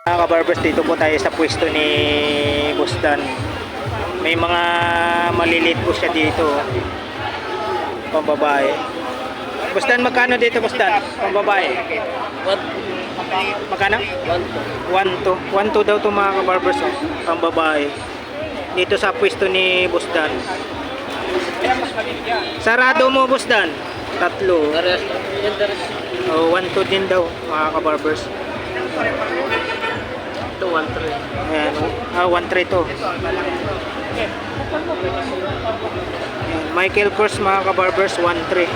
Mga kabarbers, dito po tayo sa pwesto ni Boss Dan. May mga maliliit po siya dito, pambabae. Boss Dan, magkano dito, Boss Dan? Pambabae. Magkano? 1-2. 1-2 daw to mga kabarbers, oh. Pambabae. Dito sa pwesto ni Boss Dan. Sarado mo, Boss Dan? 3. Oh, 1-2 din daw mga kabarbers. Ito 1-3. Ayan, 1-3 to. Ayan, Michael Kors mga kabarbers, 1-3.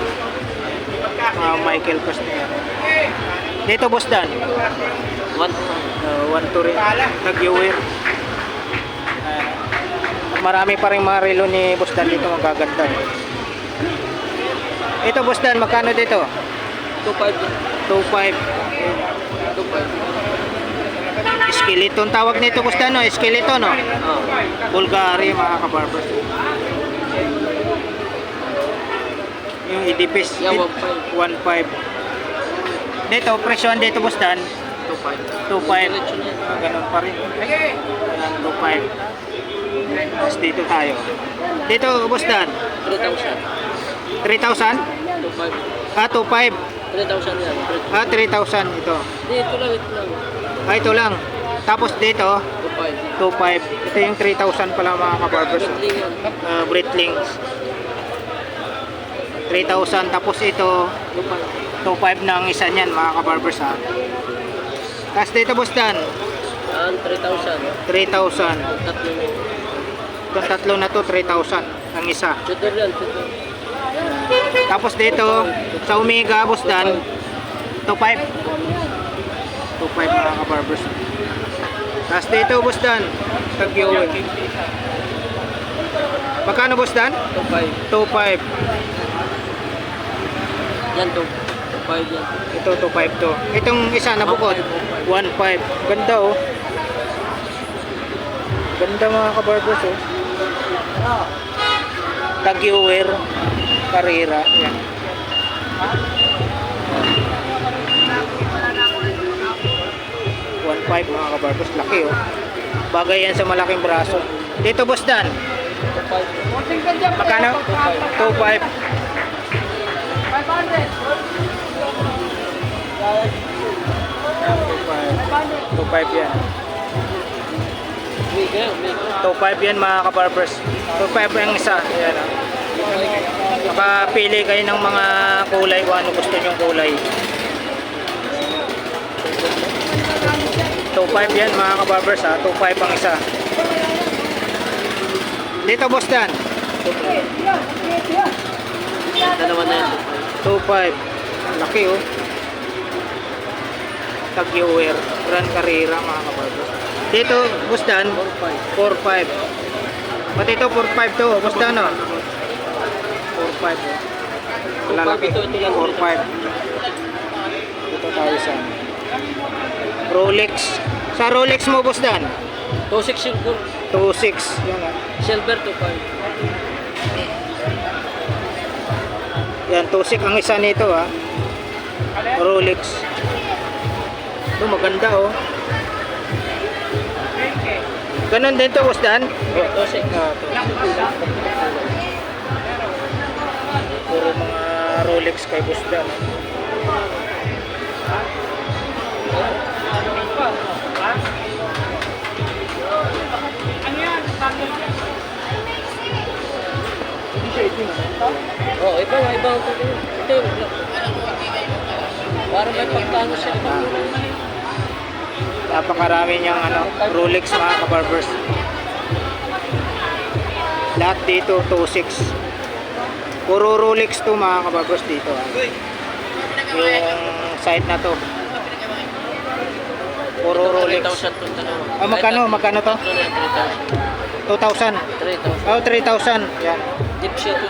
Michael Kors na yan. Dito, Boss Dan? 1-2 rin. Nag-viewer. Marami pa rin mga relo ni Boss Dan dito, magaganda. Ito, Boss Dan, magkano dito? 2.5. 2.5. Skeleton tawag nito, Boss Dan, no? Skeleton, no? Bulgari mga kabarbers. Yung idipis 1.5. Dito, presyohan dito, Boss Dan? 2.5. Ganun pa rin. 2.5. Tapos dito tayo. Dito, Boss Dan? 3,000? 2.5. 3,000 yan. 3,000 ito. Ito lang. Ito lang. Tapos dito, 2.5. Ito yung 3,000 pala mga kabarbers. Breitlings. 3,000. Tapos ito, 2.5 na ang isa niyan mga kabarbers, ha. Tapos dito, Boss Dan? 3,000. 3,000. Itong tatlo na to, 3,000 ang isa. Tutor yan. Tapos dito, sa Omega, Boss Dan, 2.5. 2.5 mga kabarbers. Tapos dito, Boss Dan, tag-viewer. Magkano, Boss Dan? 2.5. Yan 2.5 yan. Ito, 2.5 to. Itong isa na bukod, 1.5. Ganda, oh. Ganda mga kabarbers, oh. Tag-viewer. Carrera. Yan. $1.5 mga kabarbers. Laki, oh. Bagay yan sa malaking braso. Dito, Boss Dan? 2.5. Magkano? 2.5. 2.5 yan. 2.5 yan mga kabarbers. 2.5 yung isa. Ayan, ah. Makapili kayo ng mga kulay kung ano gusto nyong kulay. 2.5 yan mga kabarbers, ha. 2.5 ang isa. Dito, Boss Dan? Dalawa na yan. 2.5. Laki, oh. Tag-viewer. Grand Carrera mga kabarbers. Dito, Boss Dan? 4.5. Pati ito 4.5 to, Boss Dan, oh. 4.5, oh. Lalaki. 4.5. Dito tayo sa Rolex. Sa Rolex mo, Boss Dan? 2.6 silver. 2.6. Yan, ah. Silver 2.5. Yan, 2.6 ang isa nito, ha. Rolex. Ito, maganda, oh. Ganon din to, Boss Dan? 2.6. Puro mga Rolex kay Boss Dan. Oh, ibang ito. Para may pagkano siya. Napakarami niyang Rolex mga kabarbers. Lahat dito 2.6. Puro Rolex to mga kabarbers dito, ha. Yung site na to puro Rolex. 3,000 to dalawa. Magkano to? 2,000. 3,000. Oh, 3,000. Yan. Dipsy to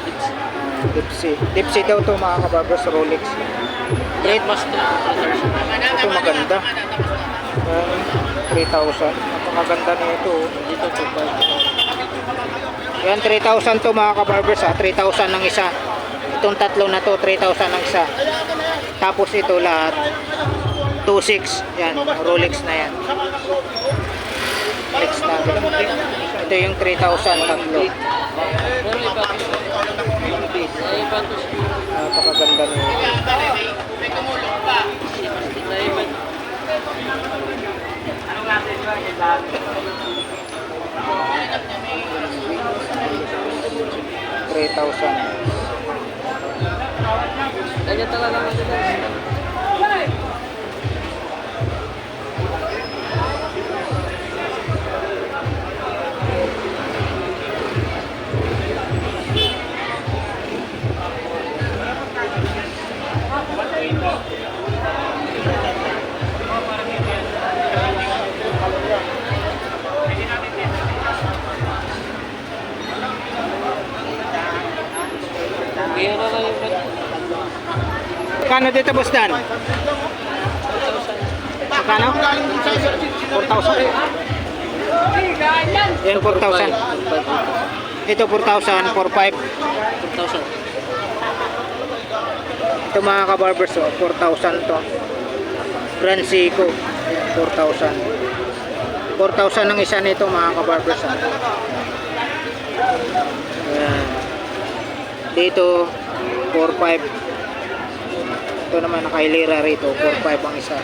dipsy. Dipsy daw to mga kabarbers, Rolex. Red Master 3,000. Ito maganda. 3,000. Napakaganda nito, oh. Dito 2.5. Yan, 3,000 to mga kabarbers, ha. 3,000 ng isa. Itong tatlo na to, 3,000 ng isa. Tapos ito lahat 2.6. Yan, Rolex na yan. Rolex na. Ito yung 3,000 tatlo. Pero iba to siya. Naiba to siya. Napakaganda nyo. Naiba. 3,000. Ganyan talaga ang Adidas. Ngayon na lang yung Kano dito, Boss Dan? Kano? 4,000. Yan, 4,000. Ito, 4,000, 4,500. 4,000. Ito mga kabarbers, 4,000 to. Grand Seiko, 4,000. 4,000 ang isa nito mga kabarbers. Ayan. Dito, 4,500. Ito naman nakailira rito, 4,500 ang isa.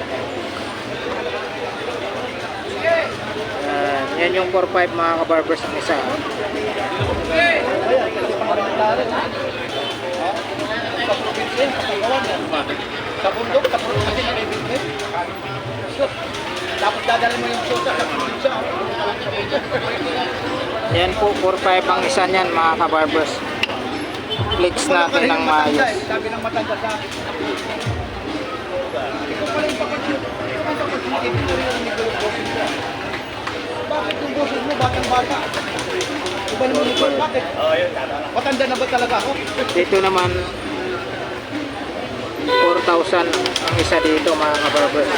Yan yung 4,500 mga kabarbers ang isa. Sa bundok, sa probinsya na ibigay. Tapos dadali mo yung susa sa probinsya. Yan po, 4,500 ang isa niyan mga kabarbers. Flex natin ng maayos. Sabi ng matanda sa akin. Ikaw pala yung pakatid. Bakit yung boses mo, batang-bata? Iba naman ito, bakit? Matanda na ba talaga ako? Dito naman 4,000 ang isa dito mga kabarbers.